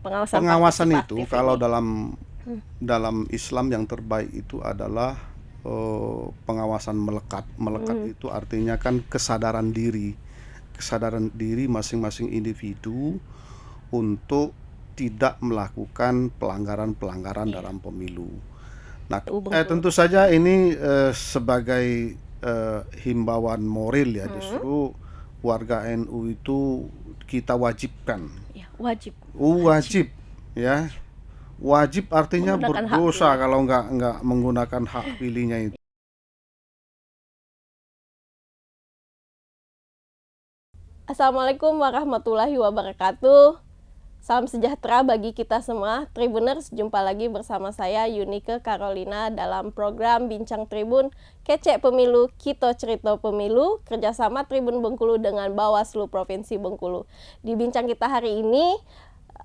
Pengawasan itu partisipatif kalau ini. dalam Islam yang terbaik itu adalah pengawasan melekat. Melekat itu artinya kan kesadaran diri masing-masing individu untuk tidak melakukan pelanggaran-pelanggaran Iya, dalam pemilu. Nah, Bengkulu. tentu saja ini sebagai himbauan moral ya, justru warga NU itu kita wajibkan. Ya, wajib. Wajib ya. Wajib artinya Menggunakan hak berdosa pilih. kalau nggak menggunakan hak pilihnya itu. Assalamualaikum warahmatullahi wabarakatuh. Salam sejahtera bagi kita semua. Tribuners, jumpa lagi bersama saya Yunike Carolina dalam program Bincang Tribun Kece Pemilu Kito Cerito Pemilu, kerjasama Tribun Bengkulu dengan Bawaslu Provinsi Bengkulu. Di bincang kita hari ini,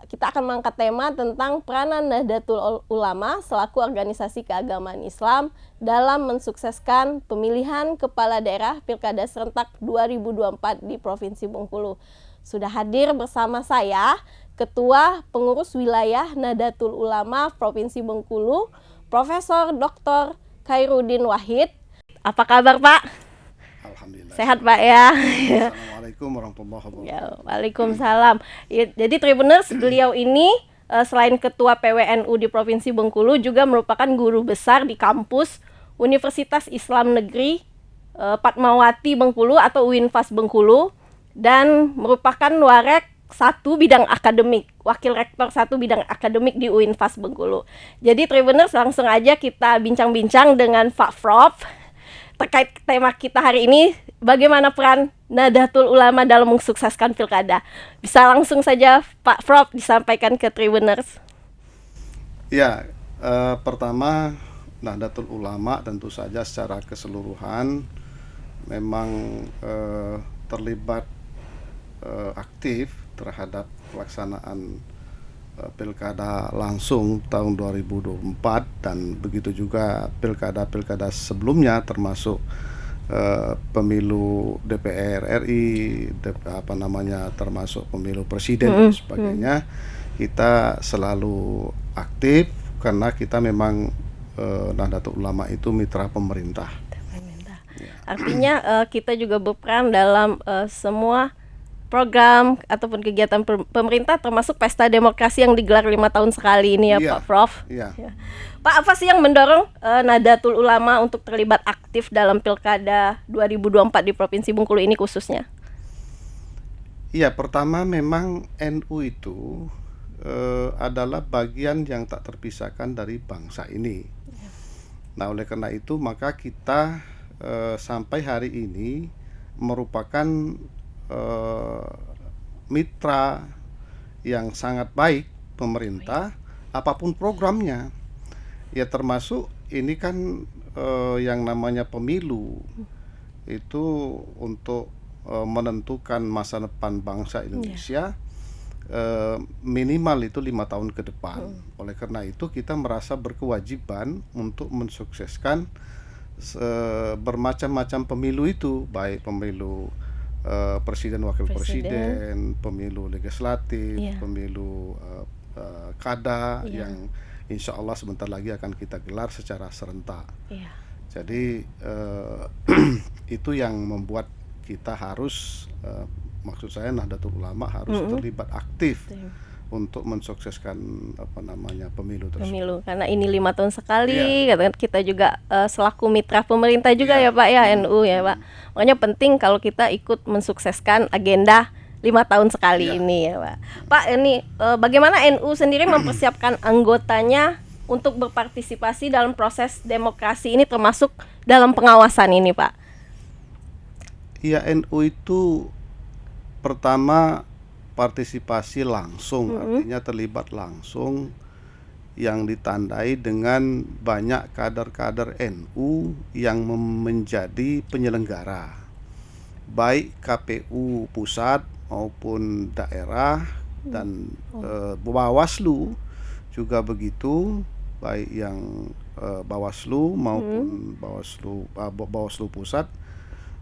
kita akan mengangkat tema tentang peranan Nahdlatul Ulama selaku organisasi keagamaan Islam dalam mensukseskan pemilihan kepala daerah Pilkada serentak 2024 di Provinsi Bengkulu. Sudah hadir bersama saya Ketua Pengurus Wilayah Nahdlatul Ulama Provinsi Bengkulu, Profesor Dr. Khairuddin Wahid. Apa kabar, Pak? Alhamdulillah. Sehat, Pak ya? Assalamualaikum warahmatullahi wabarakatuh. Ya, waalaikumsalam. Ya, jadi Tribuners, beliau ini selain Ketua PWNU di Provinsi Bengkulu juga merupakan guru besar di kampus Universitas Islam Negeri Fatmawati Bengkulu atau UINFAS Bengkulu, dan merupakan warek 1 bidang akademik, wakil rektor 1 bidang akademik di UINFAS Bengkulu. Jadi Tribuners, langsung aja kita bincang-bincang dengan Pak Prof terkait tema kita hari ini, bagaimana peran Nahdlatul Ulama dalam mensukseskan pilkada. Bisa langsung saja Pak Prof disampaikan ke Tribuners. Ya, pertama Nahdlatul Ulama tentu saja secara keseluruhan memang terlibat aktif terhadap pelaksanaan pilkada langsung tahun 2024 dan begitu juga pilkada-pilkada sebelumnya termasuk pemilu DPR RI, termasuk pemilu presiden dan sebagainya. Kita selalu aktif karena kita memang Nahdlatul Ulama itu mitra pemerintah. Artinya kita juga berperan dalam semua program ataupun kegiatan pemerintah, termasuk pesta demokrasi yang digelar 5 tahun sekali ini ya, Pak Prof. Iya. Ya. Pak, apa sih yang mendorong Nahdlatul Ulama untuk terlibat aktif dalam pilkada 2024 di Provinsi Bengkulu ini khususnya? Iya, pertama memang NU itu adalah bagian yang tak terpisahkan dari bangsa ini. Nah, oleh karena itu maka kita sampai hari ini merupakan mitra yang sangat baik pemerintah, apapun programnya. Ya termasuk ini kan yang namanya pemilu itu untuk menentukan masa depan bangsa Indonesia. Minimal itu 5 tahun ke depan. Oleh karena itu kita merasa berkewajiban untuk mensukseskan bermacam-macam pemilu itu, baik pemilu presiden, wakil presiden, pemilu legislatif, pemilu kada yang insya Allah sebentar lagi akan kita gelar secara serentak. Jadi itu yang membuat kita harus, maksud saya Nahdlatul Ulama harus terlibat aktif untuk mensukseskan pemilu tersebut. Pemilu, karena ini 5 tahun sekali, kita juga selaku mitra pemerintah juga ya Pak ya, NU ya Pak. Makanya penting kalau kita ikut mensukseskan agenda 5 tahun sekali ini ya Pak. Pak, ini bagaimana NU sendiri mempersiapkan anggotanya untuk berpartisipasi dalam proses demokrasi ini, termasuk dalam pengawasan ini Pak? Iya, NU itu pertama partisipasi langsung, artinya terlibat langsung, yang ditandai dengan banyak kader-kader NU yang menjadi penyelenggara, baik KPU pusat maupun daerah dan Bawaslu juga begitu, baik yang Bawaslu maupun Bawaslu pusat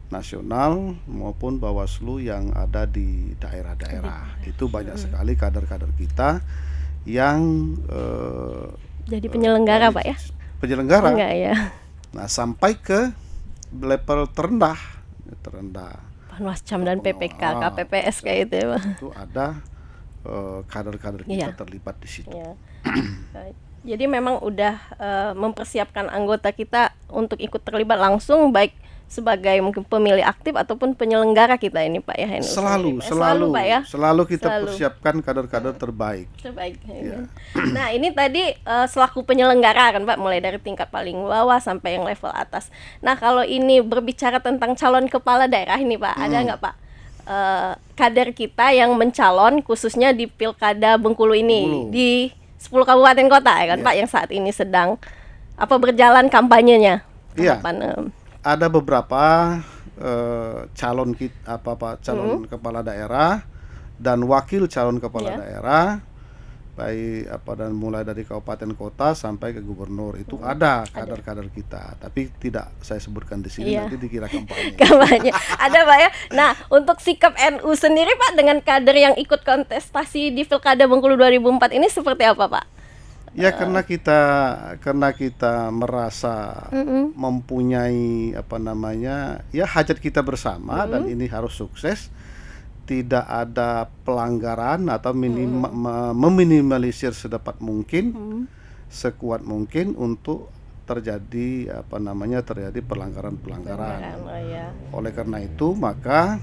nasional maupun Bawaslu yang ada di daerah-daerah. Itu banyak sekali kader-kader kita yang jadi penyelenggara Pak ya? penyelenggara. Enggak ya? Nah, sampai ke level terendah. Panwascam dan PPK, KPPS kayak itu ya Pak. Itu ada kader-kader kita terlibat di situ. Iya. Jadi memang udah mempersiapkan anggota kita untuk ikut terlibat langsung, baik sebagai mungkin pemilih aktif ataupun penyelenggara kita ini Pak ya. Selalu Pak ya. Selalu kita persiapkan kader-kader terbaik. Ya. Nah ini tadi selaku penyelenggara kan Pak, mulai dari tingkat paling bawah sampai yang level atas. Nah kalau ini berbicara tentang calon kepala daerah ini Pak, ada nggak Pak kader kita yang mencalon khususnya di Pilkada Bengkulu ini di 10 kabupaten kota ya kan Pak, yang saat ini sedang berjalan kampanyenya? Iya. Ada beberapa calon kepala daerah dan wakil calon kepala daerah, baik dan mulai dari kabupaten kota sampai ke gubernur itu ada kader-kader kita, tapi tidak saya sebutkan di sini, nanti dikira kampanye. Ada Pak ya. Nah untuk sikap NU sendiri Pak dengan kader yang ikut kontestasi di Pilkada Bengkulu 2004 ini seperti apa Pak? Ya karena kita merasa mempunyai hajat kita bersama dan ini harus sukses, tidak ada pelanggaran atau meminimalisir sedapat mungkin, sekuat mungkin untuk terjadi pelanggaran. Oleh karena itu maka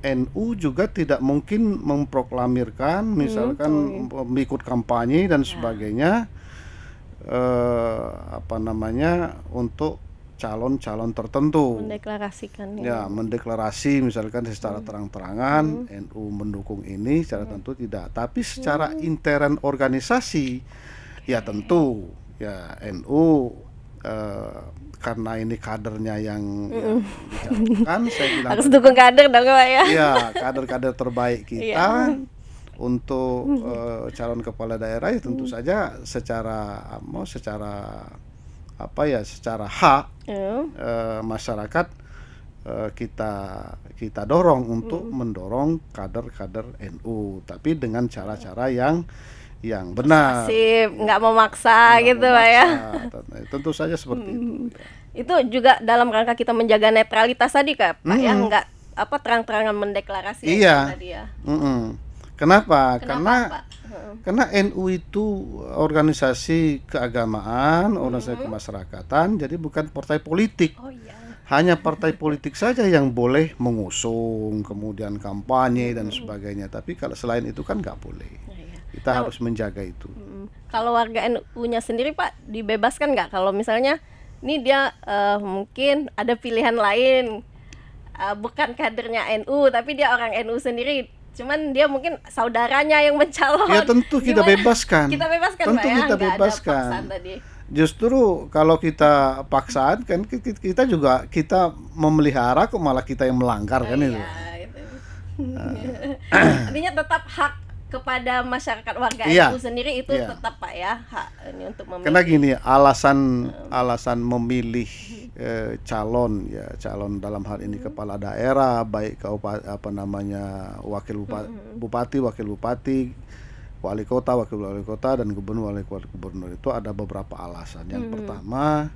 NU juga tidak mungkin memproklamirkan misalkan ikut kampanye dan sebagainya untuk calon-calon tertentu, mendeklarasikan mendeklarasi misalkan secara terang-terangan NU mendukung ini secara tentu tidak, tapi secara intern organisasi ya tentu ya NU karena ini kadernya yang dicalonkan, saya bilang harus dukung kader dong Pak ya. Iya, kader-kader terbaik kita untuk calon kepala daerah ya tentu saja secara hak masyarakat kita dorong untuk mendorong kader-kader NU, tapi dengan cara-cara yang benar, nggak memaksa gitu Pak ya. Tentu saja seperti itu. Itu juga dalam rangka kita menjaga netralitas tadi Pak ya, nggak terang-terangan mendeklarasi tadi ya. Kenapa? Karena NU itu organisasi keagamaan, organisasi kemasyarakatan, jadi bukan partai politik. Hanya partai politik saja yang boleh mengusung, kemudian kampanye dan sebagainya. Tapi kalau selain itu kan nggak boleh. Kita harus menjaga itu. Kalau warga NU-nya sendiri Pak dibebaskan nggak kalau misalnya ini dia mungkin ada pilihan lain, bukan kadernya NU tapi dia orang NU sendiri, cuman dia mungkin saudaranya yang mencalon. Ya tentu kita bebaskan. Kita bebaskan tentu Pak ya. Kita bebaskan. Justru kalau kita paksaan kan kita memelihara kok malah kita yang melanggar kan itu. Artinya tetap hak kepada masyarakat warga NU sendiri itu tetap Pak ya, hak ini untuk memilih. Karena gini, alasan memilih calon dalam hal ini kepala daerah, baik wakil bupati, wali kota, wakil wali kota dan gubernur, wali gubernur itu ada beberapa alasan. Yang pertama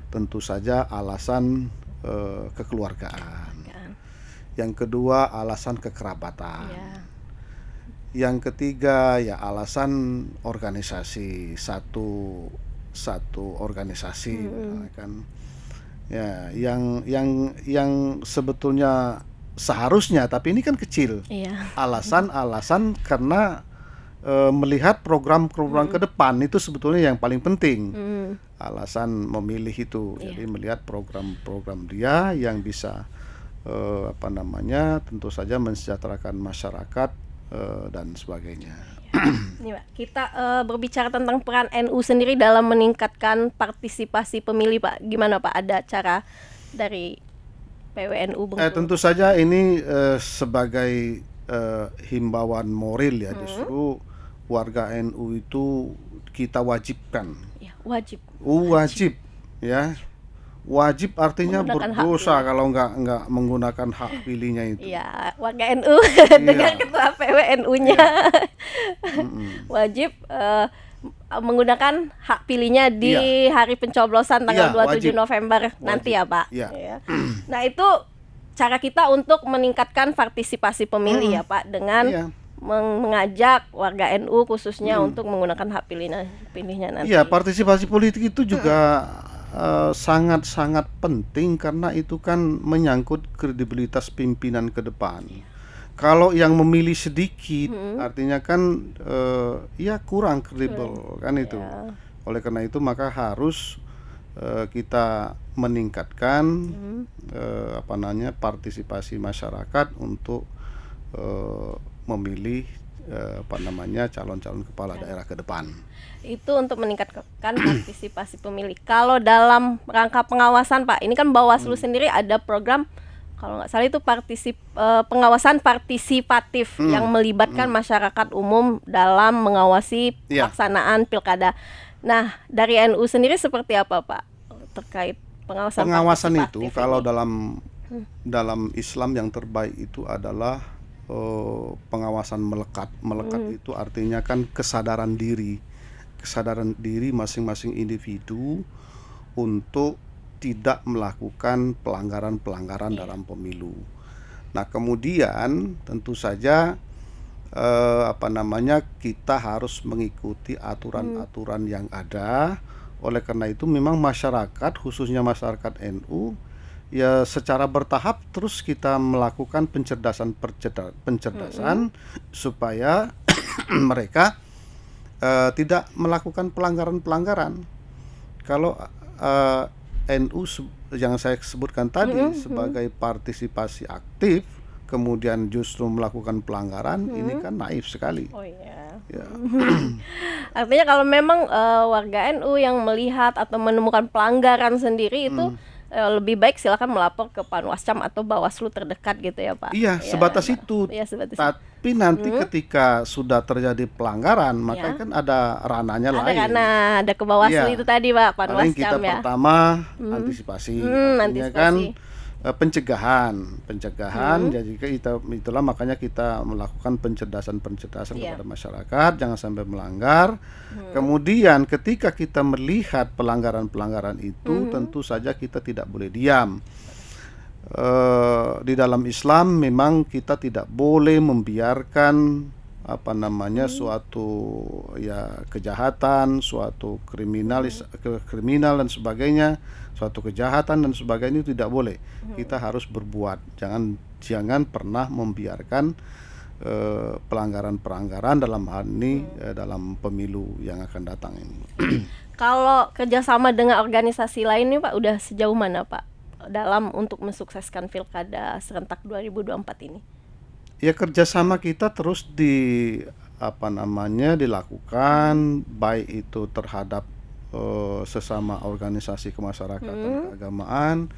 tentu saja alasan kekeluargaan. Yang kedua alasan kekerabatan. Yang ketiga ya alasan organisasi, satu organisasi kan ya yang sebetulnya seharusnya, tapi ini kan kecil. Alasan karena melihat program-program ke depan itu sebetulnya yang paling penting. Alasan memilih itu jadi melihat program-program dia yang bisa tentu saja mensejahterakan masyarakat dan sebagainya. Nih Pak, kita berbicara tentang peran NU sendiri dalam meningkatkan partisipasi pemilih Pak. Gimana Pak, ada cara dari PWNU Bengkulu? Tentu saja ini sebagai himbauan moral ya, justru warga NU itu kita wajibkan. Wajib Wajib artinya Menggunakan hak berdosa pilih. kalau nggak menggunakan hak pilihnya itu. Iya, warga NU dengan Iya. ketua PWNU-nya wajib menggunakan hak pilihnya di hari pencoblosan tanggal Iya, 27 wajib. November nanti ya, Pak. Iya. Iya. Nah, itu cara kita untuk meningkatkan partisipasi pemilih ya, Pak, dengan Iya. mengajak warga NU khususnya untuk menggunakan hak pilihnya nanti. Iya, partisipasi politik itu juga sangat-sangat penting karena itu kan menyangkut kredibilitas pimpinan ke depan. Kalau yang memilih sedikit, artinya kan ya kurang kredibel kan itu. Ya. Oleh karena itu maka harus kita meningkatkan partisipasi masyarakat untuk memilih calon-calon kepala daerah ke depan. Itu untuk meningkatkan partisipasi pemilih. Kalau dalam rangka pengawasan, Pak, ini kan Bawaslu sendiri ada program, kalau nggak salah itu pengawasan partisipatif yang melibatkan masyarakat umum dalam mengawasi pelaksanaan pilkada. Nah, dari NU sendiri seperti apa, Pak, terkait pengawasan itu partisipatif kalau ini? dalam Islam yang terbaik itu adalah pengawasan melekat. Itu artinya kan kesadaran diri masing-masing individu untuk tidak melakukan pelanggaran dalam pemilu. Nah, kemudian tentu saja kita harus mengikuti aturan-aturan yang ada. Oleh karena itu memang masyarakat, khususnya masyarakat NU, ya secara bertahap terus kita melakukan pencerdasan supaya mereka tidak melakukan pelanggaran. Kalau NU yang saya sebutkan tadi sebagai partisipasi aktif, kemudian justru melakukan pelanggaran, ini kan naif sekali. Oh iya. Ya. Artinya kalau memang warga NU yang melihat atau menemukan pelanggaran sendiri itu lebih baik silakan melapor ke Panwascam atau Bawaslu terdekat gitu ya, Pak. Iya, sebatas itu. Iya, sebatas itu. Tapi nanti ketika sudah terjadi pelanggaran, maka kan ada ranahnya lain. Karena ada ke Bawaslu itu tadi, Pak, Paling kita Panwascam ya. pertama antisipasi, artinya kan pencegahan. Jadi itulah makanya kita melakukan pencerdasan kepada masyarakat, jangan sampai melanggar. Kemudian ketika kita melihat pelanggaran itu, tentu saja kita tidak boleh diam. Di dalam Islam memang kita tidak boleh membiarkan suatu kejahatan, suatu kriminal dan sebagainya, suatu kejahatan dan sebagainya, itu tidak boleh. Kita harus berbuat. Jangan pernah membiarkan pelanggaran dalam hal ini dalam pemilu yang akan datang ini. Kalau kerjasama dengan organisasi lain nih, Pak, udah sejauh mana, Pak, dalam untuk mensukseskan Pilkada serentak 2024 ini? Ya, kerjasama kita terus dilakukan, baik itu terhadap sesama organisasi kemasyarakatan keagamaan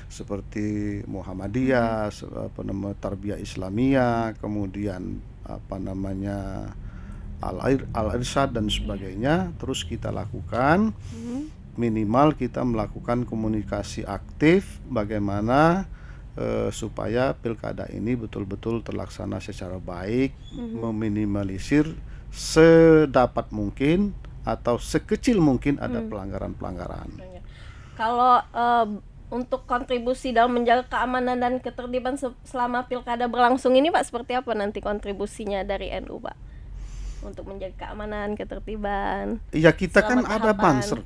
seperti Muhammadiyah, Tarbiyah Islamiyah, kemudian Al-Irsyad dan sebagainya, terus kita lakukan. Minimal kita melakukan komunikasi aktif bagaimana supaya pilkada ini betul-betul terlaksana secara baik, meminimalisir sedapat mungkin atau sekecil mungkin ada pelanggaran-pelanggaran. Kalau untuk kontribusi dalam menjaga keamanan dan ketertiban selama pilkada berlangsung ini, Pak, seperti apa nanti kontribusinya dari NU, Pak, untuk menjaga keamanan, ketertiban? Iya, kita kan ada Banser.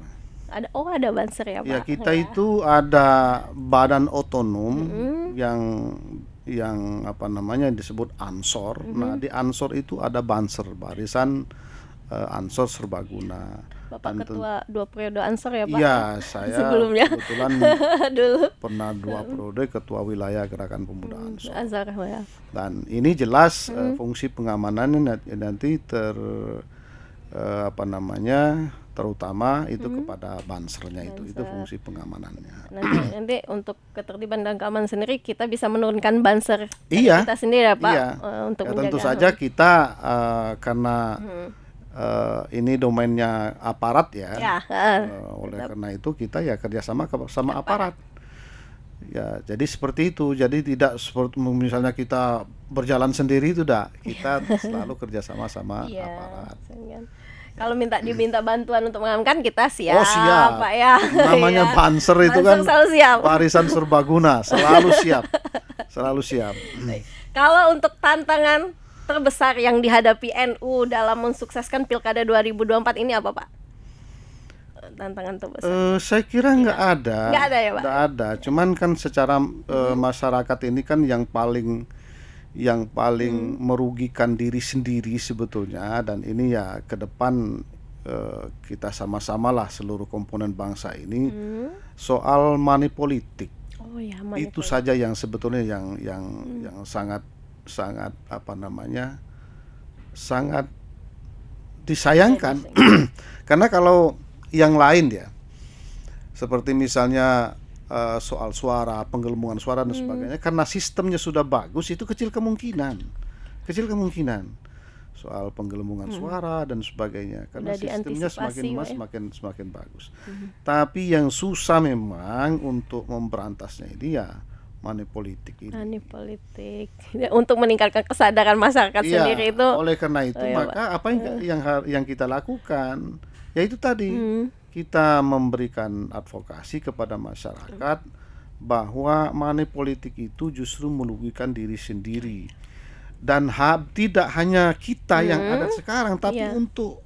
Ada Banser ya, Pak. Ya, kita itu ada badan otonom yang disebut Ansor. Nah, di Ansor itu ada Banser, barisan Ansor Serbaguna. Bapak ketua 2 periode Ansor ya, Pak? Iya, saya sebelumnya kebetulan dulu pernah 2 periode ketua wilayah Gerakan Pemuda Ansor. Ya. Dan ini jelas fungsi pengamanannya nanti terutama itu kepada Bansernya itu fungsi pengamanannya. Nanti untuk ketertiban dan keamanan sendiri kita bisa menurunkan Banser Iya, kita sendiri ya, Pak. Iya. Untuk tentu saja kita karena ini domainnya aparat ya. Ya, Oleh karena itu kita ya kerjasama sama aparat. Ya, jadi seperti itu. Jadi tidak seperti misalnya kita berjalan sendiri itu tidak. Kita selalu kerjasama sama iya. aparat. Kalau diminta bantuan untuk mengamankan kita siap, Oh siap, Pak ya. namanya Iya. Banser itu Banser kan selalu siap. barisan serbaguna, selalu siap, selalu siap. Kalau untuk tantangan terbesar yang dihadapi NU dalam mensukseskan Pilkada 2024 ini apa, Pak? Tantangan terbesar. Saya kira nggak ada. Nggak ada ya, Pak? Nggak ada. Cuman kan secara masyarakat ini kan yang paling merugikan diri sendiri sebetulnya, dan ini ya ke depan kita sama-sama lah seluruh komponen bangsa ini soal money politik. Oh ya, Itu saja yang sebetulnya yang sangat apa namanya, sangat disayangkan. Karena kalau yang lain ya, seperti misalnya soal suara, penggelembungan suara dan sebagainya, karena sistemnya sudah bagus, itu kecil kemungkinan soal penggelembungan suara dan sebagainya, karena Udah sistemnya diantisipasi, semakin bagus. Tapi yang susah memang untuk memberantasnya ini ya money politik ini. Money politik. Untuk meningkatkan kesadaran masyarakat Iya, sendiri itu. oleh karena itu iya, maka apa yang kita lakukan, yaitu tadi kita memberikan advokasi kepada masyarakat bahwa money politik itu justru merugikan diri sendiri, dan tidak hanya kita yang ada sekarang, tapi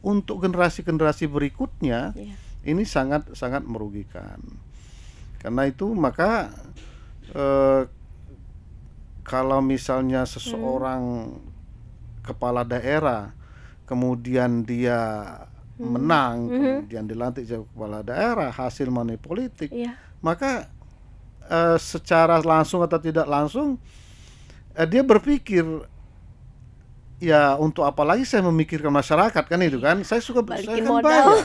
untuk generasi-generasi berikutnya ini sangat merugikan. Karena itu maka kalau misalnya seseorang kepala daerah kemudian dia menang, kemudian dilantik jadi kepala daerah hasil money politik, maka secara langsung atau tidak langsung dia berpikir, ya untuk apa lagi saya memikirkan masyarakat, kan itu kan, saya Balikin kan modal. bayar.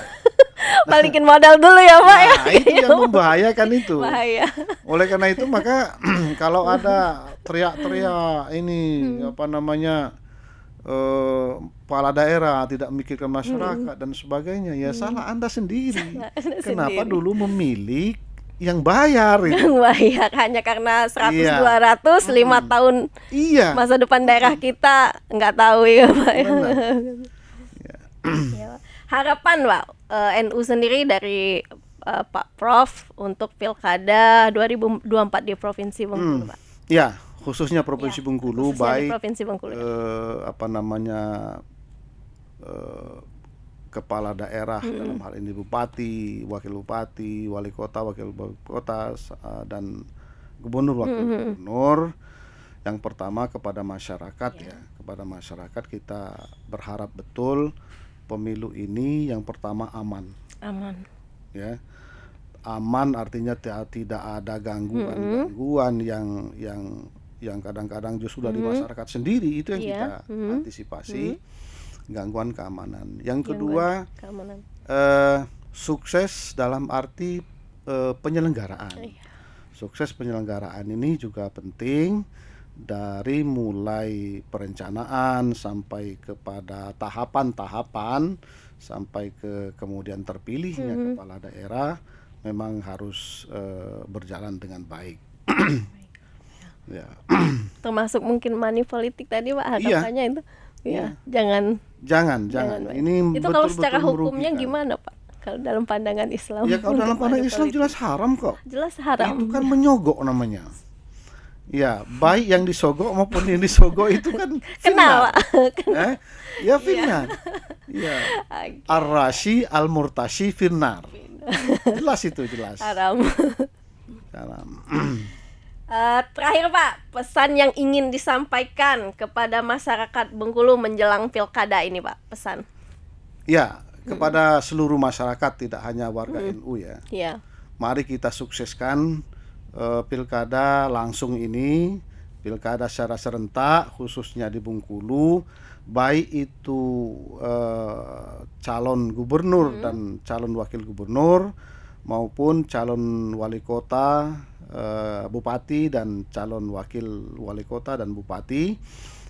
Balikin modal dulu ya, Pak. Nah, itu yang membahayakan itu. Bahaya. Oleh karena itu maka kalau ada teriak-teriak ini apa namanya, kepala daerah tidak memikirkan masyarakat dan sebagainya, ya salah Anda sendiri. Kenapa dulu memilih yang bayar itu? Yang bayar hanya karena 100-200 5 tahun masa depan daerah kita nggak tahu ya, Pak. Ya. Harapan, Pak, NU sendiri dari Pak Prof untuk Pilkada 2024 di Provinsi Bengkulu, Pak. Ya, khususnya Provinsi Bengkulu, baik Provinsi Bengkulu. apa namanya, kepala daerah dalam hal ini bupati, wakil bupati, wali kota, wakil wali kota, dan gubernur, wakil gubernur. Yang pertama kepada masyarakat ya, kepada masyarakat kita berharap betul pemilu ini yang pertama aman. Ya. Aman artinya tidak ada gangguan yang kadang-kadang justru dari masyarakat sendiri, itu yang kita antisipasi, gangguan keamanan. Yang kedua, sukses dalam arti penyelenggaraan. Sukses penyelenggaraan ini juga penting, dari mulai perencanaan sampai kepada tahapan-tahapan sampai ke kemudian terpilihnya kepala daerah memang harus berjalan dengan baik. Ya. Termasuk mungkin money politik tadi, Pak, harapannya itu. Ya, jangan. Ini itu kalau secara hukumnya gimana, Pak? Kalau dalam pandangan Islam? Ya, kalau dalam pandangan Islam jelas haram kok. Jelas haram. Itu kan menyogok namanya. Ya, baik yang disogok maupun yang disogok itu kan kenal, Pak. Ya finnar. Ya. Ar-rashi al-murtashi finnar. Jelas itu, jelas. Haram. Haram. Terakhir, Pak, pesan yang ingin disampaikan kepada masyarakat Bengkulu menjelang Pilkada ini, Pak, pesan. Ya, kepada seluruh masyarakat, tidak hanya warga NU ya. Iya. Mari kita sukseskan pilkada langsung ini, pilkada secara serentak khususnya di Bengkulu, baik itu calon gubernur dan calon wakil gubernur maupun calon wali kota, bupati dan calon wakil wali kota dan bupati.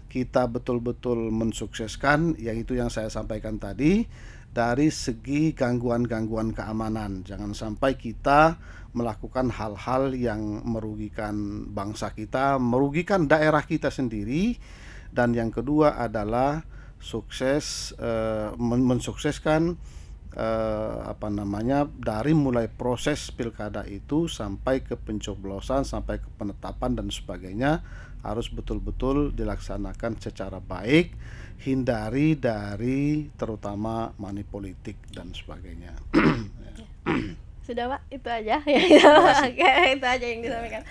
Kita betul-betul mensukseskan, yaitu yang saya sampaikan tadi, dari segi gangguan-gangguan keamanan. Jangan sampai kita melakukan hal-hal yang merugikan bangsa kita, merugikan daerah kita sendiri. Dan yang kedua adalah mensukseskan dari mulai proses pilkada itu sampai ke pencoblosan, sampai ke penetapan dan sebagainya, harus betul-betul dilaksanakan secara baik, hindari dari terutama money politik dan sebagainya. Sudah Pak, itu aja. Oke, itu aja yang disampaikan.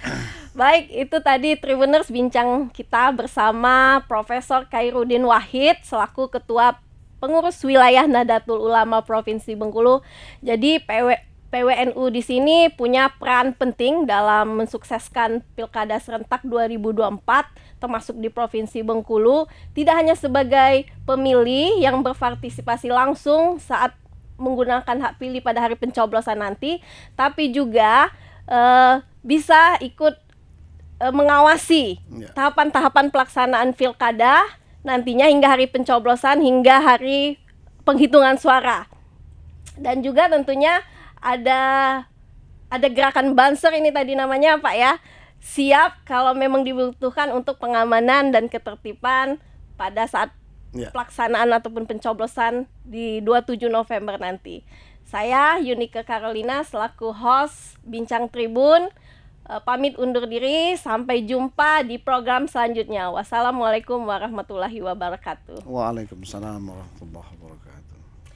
Baik, itu tadi Tribuners bincang kita bersama Profesor Khairuddin Wahid selaku Ketua Pengurus Wilayah Nahdlatul Ulama Provinsi Bengkulu. Jadi PWNU di sini punya peran penting dalam mensukseskan Pilkada serentak 2024 termasuk di Provinsi Bengkulu, tidak hanya sebagai pemilih yang berpartisipasi langsung saat menggunakan hak pilih pada hari pencoblosan nanti, tapi juga bisa ikut mengawasi tahapan-tahapan pelaksanaan pilkada nantinya hingga hari pencoblosan, hingga hari penghitungan suara. Dan juga tentunya ada gerakan Banser ini tadi namanya Pak ya, siap kalau memang dibutuhkan untuk pengamanan dan ketertiban pada saat pelaksanaan ataupun pencoblosan di 27 November nanti. Saya Yunike Carolina selaku host Bincang Tribun pamit undur diri, sampai jumpa di program selanjutnya. Wassalamualaikum warahmatullahi wabarakatuh. Waalaikumsalam warahmatullahi wabarakatuh.